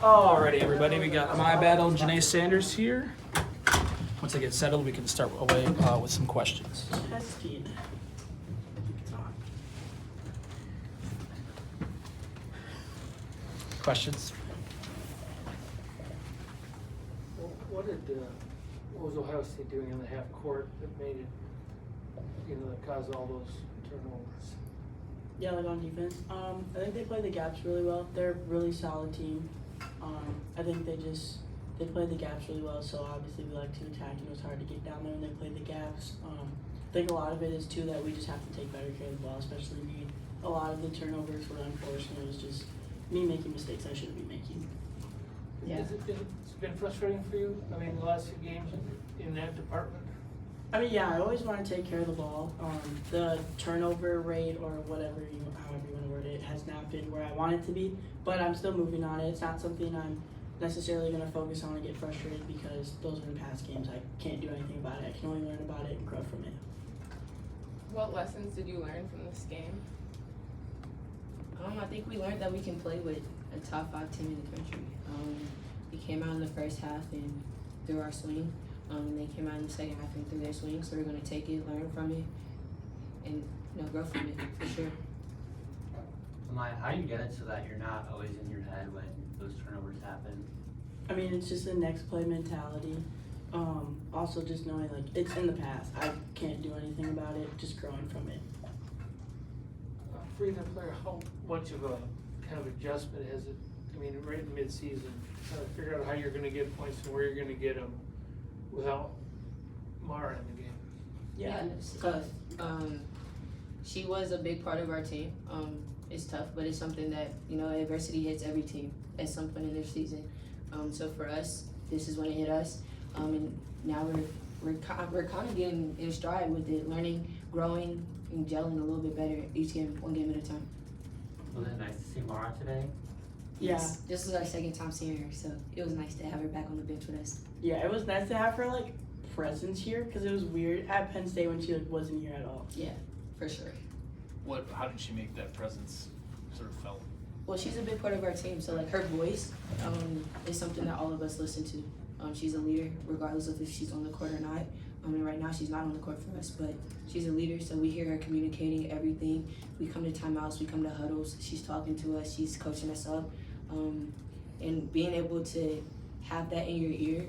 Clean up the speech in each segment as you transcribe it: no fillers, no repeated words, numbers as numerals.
Alrighty, everybody, we got my battle, Janae Sanders here. Once I get settled, we can start away with some questions. Testing. Questions? Well, what was Ohio State doing in the half court that made it, that caused all those turnovers? Yeah, like on defense. I think they play the gaps really well. They're a really solid team. I think they play the gaps really well, so obviously we like to attack, it's hard to get down there when they play the gaps. I think a lot of it is too that we just have to take better care of the ball, especially me. A lot of the turnovers were unfortunate. It was just me making mistakes I shouldn't be making. Yeah. It's been frustrating for you? I mean, the last few games in that department? I mean, yeah, I always want to take care of the ball. The turnover rate or whatever, however you want to word it, has not been where I want it to be, but I'm still moving on it. It's not something I'm necessarily going to focus on and get frustrated because those are in past games. I can't do anything about it. I can only learn about it and grow from it. What lessons did you learn from this game? I think we learned that we can play with a top 5 team in the country. We came out in the first half and threw our swing. They came out in the second half and threw their swing, so we're going to take it, learn from it, and grow from it for sure. Maya, how do you get it so that you're not always in your head when those turnovers happen? I mean, it's just a next play mentality. Also, just knowing like it's in the past. I can't do anything about it. Just growing from it. For either player, how much of a kind of adjustment is it? I mean, right in mid-season, trying to figure out how you're going to get points and where you're going to get them without Mara in the game. Yeah, it's tough. She was a big part of our team. It's tough, but it's something that, adversity hits every team at some point in their season. So for us, this is when it hit us. And now we're kind of getting in stride with it, learning, growing, and gelling a little bit better each game, one game at a time. Was it nice to see Mara today? Yeah. Yes, this was our second time seeing her, so it was nice to have her back on the bench with us. Yeah, it was nice to have her presence here because it was weird at Penn State when she wasn't here at all. Yeah, for sure. How did she make that presence sort of felt? Well, she's a big part of our team, so her voice is something that all of us listen to. She's a leader, regardless of if she's on the court or not. And right now she's not on the court for us, but she's a leader, so we hear her communicating everything. We come to timeouts, we come to huddles. She's talking to us, she's coaching us up, and being able to have that in your ear.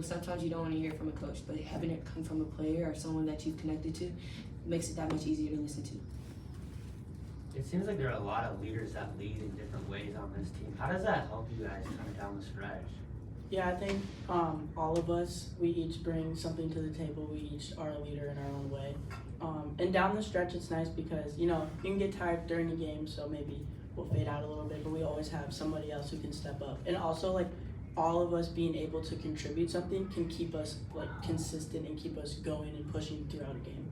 Sometimes you don't want to hear it from a coach, but having it come from a player or someone that you've connected to makes it that much easier to listen to. It seems like there are a lot of leaders that lead in different ways on this team. How does that help you guys kind of down the stretch? Yeah, I think all of us, we each bring something to the table. We each are a leader in our own way. And down the stretch, it's nice because, you can get tired during the game, so maybe we'll fade out a little bit, but we always have somebody else who can step up. And also, all of us being able to contribute something can keep us, consistent and keep us going and pushing throughout a game.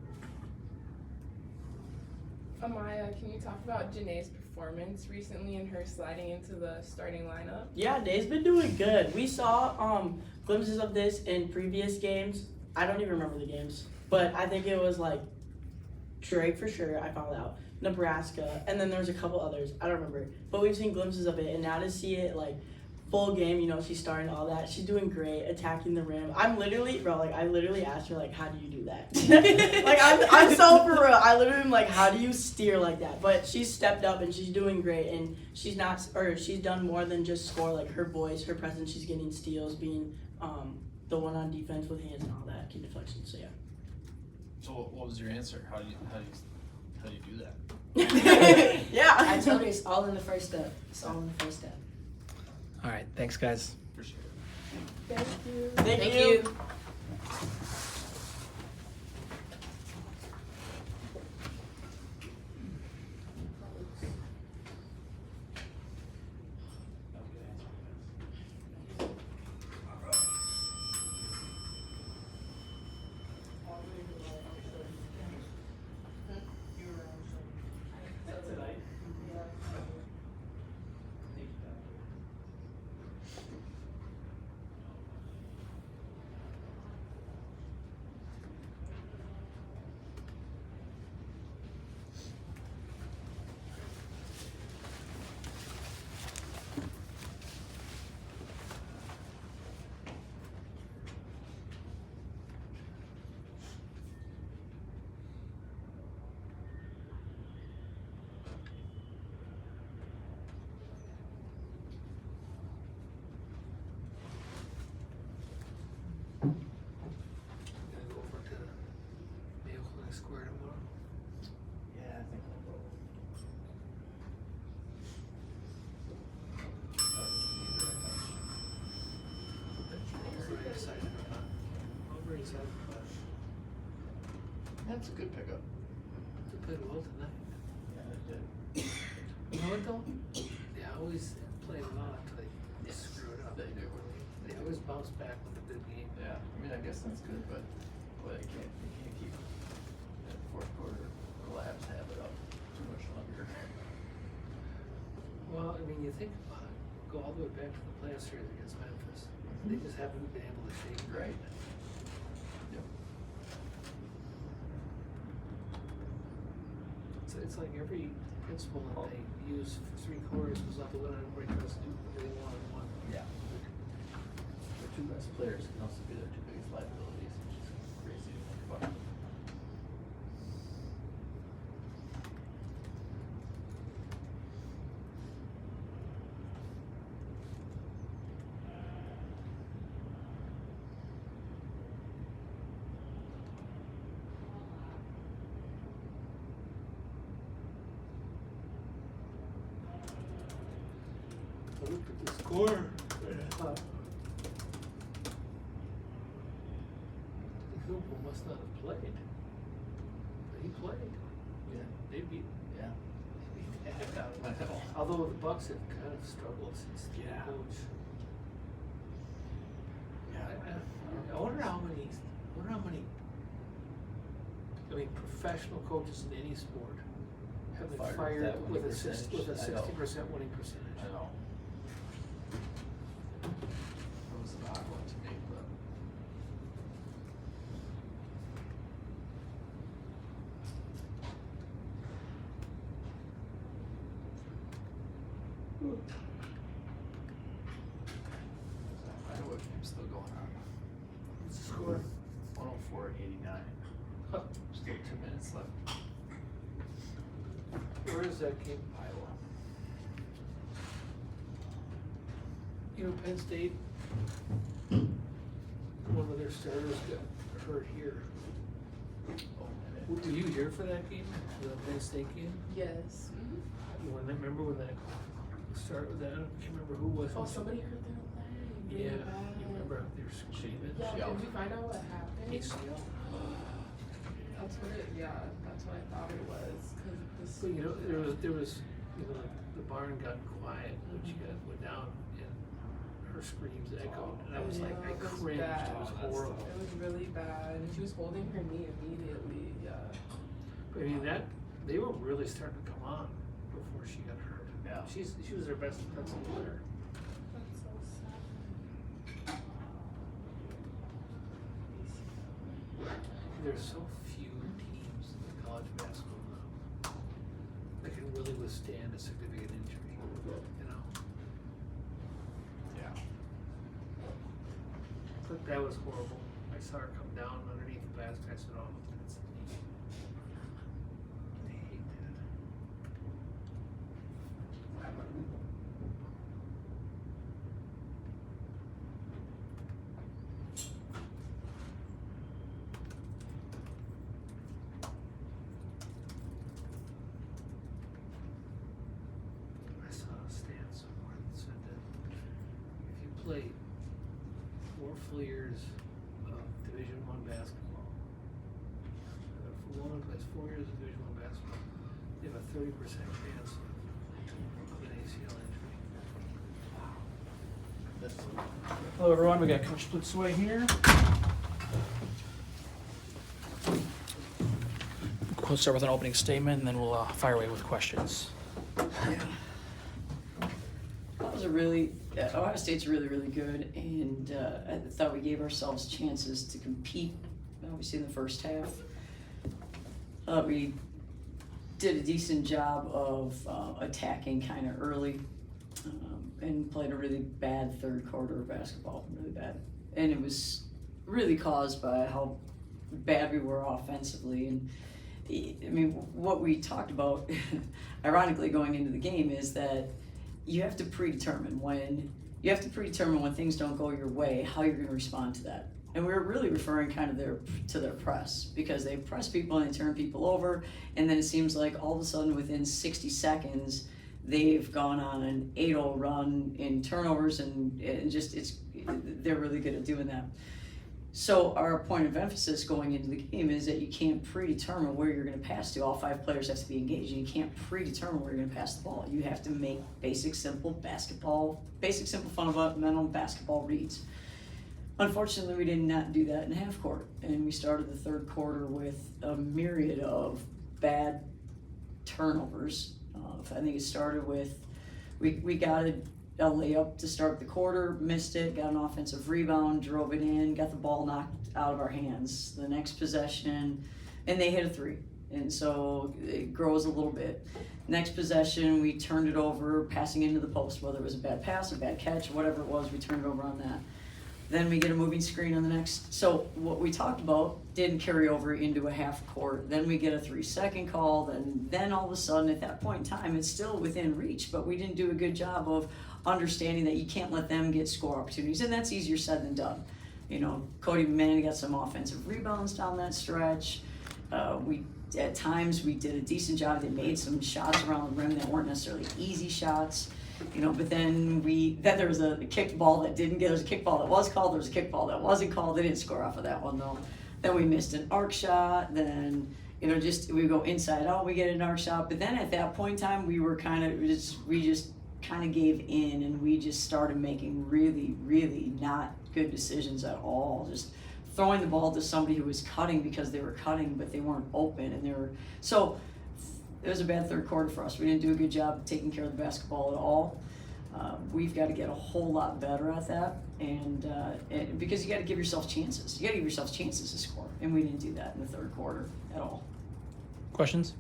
Amaya, can you talk about Janae's performance recently and her sliding into the starting lineup? Yeah, Day's been doing good. We saw glimpses of this in previous games. I don't even remember the games, but I think it was Drake for sure, I found out, Nebraska, and then there was a couple others. I don't remember, but we've seen glimpses of it, and now to see it full game, she's starting all that. She's doing great, attacking the rim. I'm literally, I literally asked her, how do you do that? I'm so for real. I literally am how do you steer like that? But she's stepped up and she's doing great, and she's done more than just score. Her voice, her presence, she's getting steals, being the one on defense with hands and all that, key deflection. So yeah. So what was your answer? How do you do that? Yeah. I told her it's all in the first step. It's all in the first step. All right, thanks, guys. Appreciate it. Thank you. Thank you. I squared him up. Yeah, I think I'll go. Very excited about it. I'm very excited about it. That's a good pickup. They played well tonight. Yeah, they did. You know what though? They always play well until they screw it up. They do. They always bounce back with a good game. Yeah, I mean, I guess that's good, but boy, you can't keep that fourth quarter collapse habit up too much longer. Well, I mean, you think about it, go all the way back to the playoff series against Memphis. They just haven't been able to shake it. Right. Yep. So it's like every principle that they use for 3 quarters was not the one everybody tries to do everything one-on-one. Yeah. Their two best players can also be their two biggest liabilities, which is crazy to think about. I looked at the score and I thought, the Cooper must not have played. But he played. Yeah. They beat Yeah. the heck out of I him. know. Although the Bucks have kind of struggled since the Yeah. coach. Yeah. I wonder how many, I mean, professional coaches in any sport have been Fired with fired that with a winning percentage. I know. 60% winning percentage. I know. That was an odd one to me, but. Iowa game's still going on. What's the score? 104-89. Huh. Still 2 minutes left. Where is that game? Iowa. You know, Penn State, one of their starters got hurt here. Oh, Were you here for that game, the Penn State game? Yes. Remember when that started with that? I can't remember who was. Oh, somebody hurt their leg. Really Yeah, bad. you remember how they were screaming? Yeah, Yeah. did we find out what happened? ACL. That's what it, yeah, that's what I thought it was, cause this. So, you know, there was, you know, the barn got quiet when she went down and her screams echoed. And I was like, I Yeah, it was cringed, bad. it was horrible. It was really bad, and she was holding her knee immediately, yeah. But I mean, they were really starting to come on before she got hurt. Yeah. She was their best defensive player. That's so sad. There's so few teams in college basketball now that can really withstand a significant injury, you know? Yeah. But that was horrible. I saw her come down underneath the basket. I said, oh, that's neat. I hate that. I saw a stat somewhere that said that if you play 4 full years of Division I basketball, if a woman plays 4 years of Division I basketball, they have a 30% chance of an ACL injury. That's Hello, everyone. We got Coach Blitzway here. We'll start with an opening statement, and then we'll fire away with questions. That was Ohio State's really, really good, and I thought we gave ourselves chances to compete, obviously in the first half. We did a decent job of attacking kind of early, and played a really bad third quarter of basketball, really bad. And it was really caused by how bad we were offensively. And I mean, what we talked about, ironically, going into the game is that you have to predetermine when things don't go your way, how you're going to respond to that. And we were really referring kind of to their press, because they press people and they turn people over, and then it seems like all of a sudden within 60 seconds, they've gone on an 8-0 run in turnovers, and they're really good at doing that. So our point of emphasis going into the game is that you can't predetermine where you're going to pass to. All 5 players have to be engaged, and you can't predetermine where you're going to pass the ball. You have to make basic, simple fundamental basketball reads. Unfortunately, we did not do that in half court, and we started the third quarter with a myriad of bad turnovers. I think it started with, we got a layup to start the quarter, missed it, got an offensive rebound, drove it in, got the ball knocked out of our hands. The next possession, and they hit a 3, and so it grows a little bit. Next possession, we turned it over, passing into the post, whether it was a bad pass, a bad catch, whatever it was, we turned it over on that. Then we get a moving screen on the next. So what we talked about didn't carry over into a half court. Then we get a 3-second call. Then all of a sudden, at that point in time, it's still within reach, but we didn't do a good job of understanding that you can't let them get score opportunities, and that's easier said than done. You know, Cody Manning got some offensive rebounds down that stretch. At times we did a decent job. They made some shots around the rim that weren't necessarily easy shots. You know, but then there was a kick ball that didn't get, there was a kick ball that was called, there was a kick ball that wasn't called. They didn't score off of that one though. Then we missed an arc shot, then, you know, we go inside out, we get an arc shot, but then at that point in time, we just kind of gave in, and we just started making really, really not good decisions at all. Just throwing the ball to somebody who was cutting because they were cutting, but they weren't open, and so it was a bad third quarter for us. We didn't do a good job of taking care of the basketball at all. We've got to get a whole lot better at that, and because you got to give yourself chances. You got to give yourself chances to score, and we didn't do that in the third quarter at all. Questions?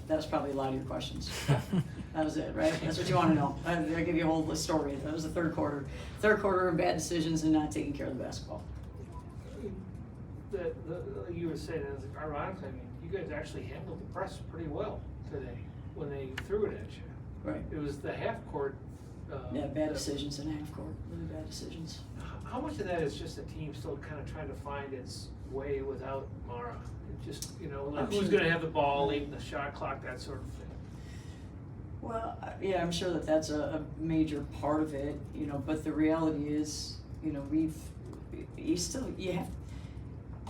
That was probably a lot of your questions. That was it, right? That's what you want to know. I'll give you a whole story. That was the third quarter. Third quarter of bad decisions and not taking care of the basketball. You were saying, it was ironically, I mean, you guys actually handled the press pretty well today when they threw it at you. Right. It was the half court. Bad decisions in half court. Really bad decisions. How much of that is just the team still kind of trying to find its way without Mara? It just, you know, like who's going to have the ball late in the shot clock, that sort of thing. Well, yeah, I'm sure that's a major part of it, you know, but the reality is, you know,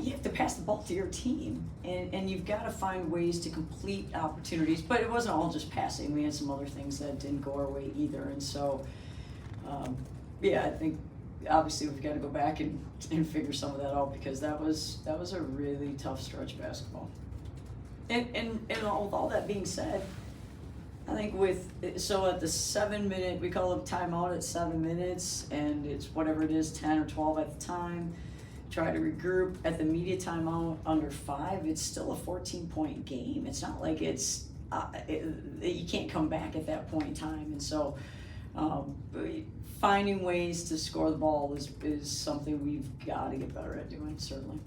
you have to pass the ball to your team, and you've got to find ways to complete opportunities, but it wasn't all just passing. We had some other things that didn't go our way either, and so, I think obviously we've got to go back and figure some of that out, because that was a really tough stretch of basketball. And with all that being said, I think at the 7-minute, we call it timeout at 7 minutes, and it's whatever it is, 10 or 12 at the time. Try to regroup at the media timeout under 5. It's still a 14-point game. It's not like you can't come back at that point in time, and so finding ways to score the ball is something we've got to get better at doing, certainly.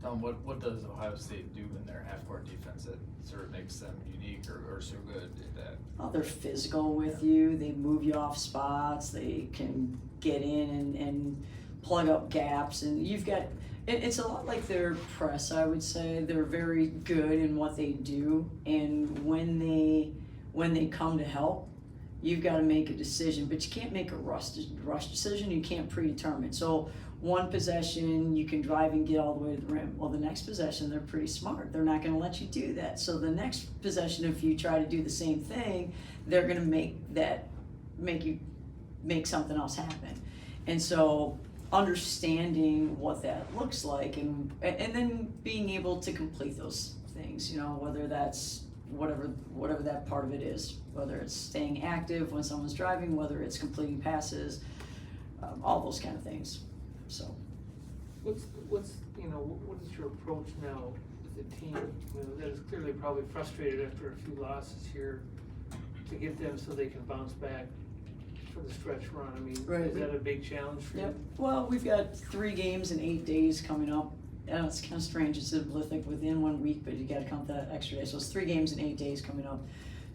Tom, what does Ohio State do in their half-court defense that sort of makes them unique or so good at that? Oh, they're physical with you. They move you off spots. They can get in and plug up gaps. And you've got, it's a lot like their press, I would say. They're very good in what they do. And when they come to help, you've got to make a decision. But you can't make a rush decision. You can't predetermine. So one possession, you can drive and get all the way to the rim. Well, the next possession, they're pretty smart. They're not going to let you do that. So the next possession, if you try to do the same thing, they're going to make you make something else happen. And so understanding what that looks like, and then being able to complete those things, you know, whether that's whatever that part of it is, whether it's staying active when someone's driving, whether it's completing passes, all those kind of things. So, what is your approach now with the team? You know, that is clearly probably frustrated after a few losses here, to get them so they can bounce back for the stretch run. I mean, right. Is that a big challenge for you? Well, we've got 3 games in 8 days coming up. It's kind of strange. It's like within 1 week, but you got to count that extra day. So it's 3 games in 8 days coming up.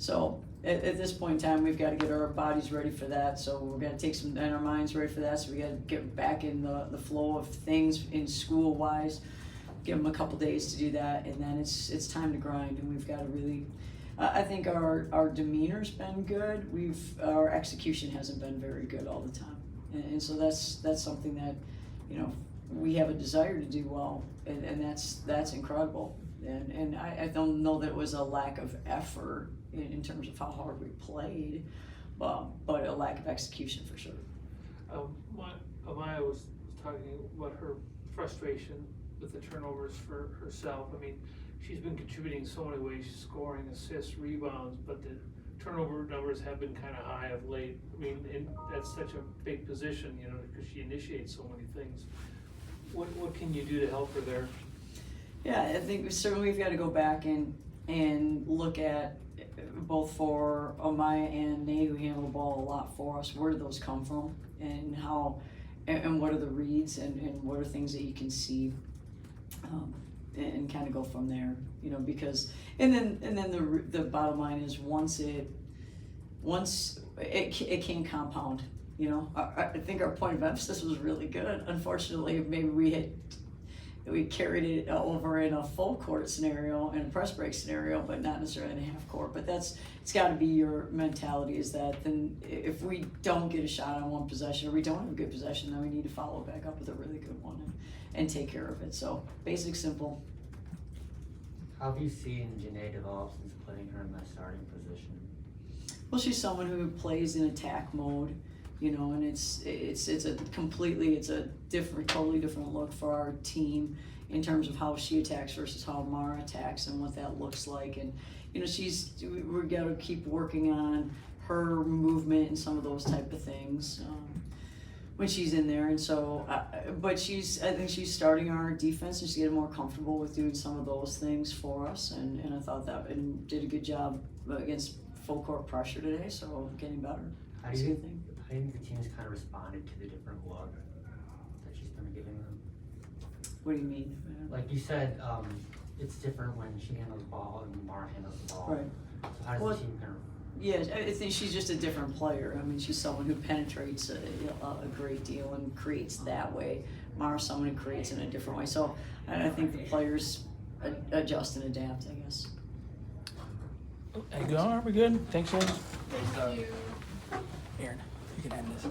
So at this point in time, we've got to get our bodies ready for that. So we're going to take some, and our minds ready for that. So we got to get back in the flow of things in school wise. Give them a couple days to do that, and then it's time to grind. And we've got to really, I think our demeanor's been good. Our execution hasn't been very good all the time, and so that's something that, you know, we have a desire to do well, and that's incredible. And I don't know that it was a lack of effort in terms of how hard we played, but a lack of execution for sure. Amaya was talking about her frustration with the turnovers for herself. I mean, she's been contributing so many ways, scoring, assists, rebounds, but the turnover numbers have been kind of high of late. I mean, and that's such a big position, you know, because she initiates so many things. What can you do to help her there? Yeah, I think certainly we've got to go back and look at both for Amaya and Nate, who handle the ball a lot for us. Where do those come from, and how, and what are the reads, and what are things that you can see, and kind of go from there. You know, because and then the bottom line is once it can compound. You know, I think our point of emphasis was really good. Unfortunately, maybe we carried it over in a full court scenario and a press break scenario, but not necessarily in a half court. But it's got to be your mentality, is that then if we don't get a shot on one possession, or we don't have a good possession, then we need to follow back up with a really good one and take care of it. So basic, simple. How have you seen Janae develop since putting her in that starting position? Well, she's someone who plays in attack mode. You know, and it's a totally different look for our team in terms of how she attacks versus how Mara attacks and what that looks like. And, you know, we've got to keep working on her movement and some of those type of things when she's in there. And so, but I think she's starting our defense and she's getting more comfortable with doing some of those things for us. And I thought and did a good job against full court pressure today. So getting better. That's a good thing. I think the team's kind of responded to the different look that she's been giving them. What do you mean? Like you said, it's different when she handles the ball and Mara handles the ball. Right. So how does the team kind of? Yeah, I think she's just a different player. I mean, she's someone who penetrates a great deal and creates that way. Mara's someone who creates in a different way. So I think the players adjust and adapt, I guess. Hey, go. Are we good? Thanks, guys. Thank you. Aaron, you can end this.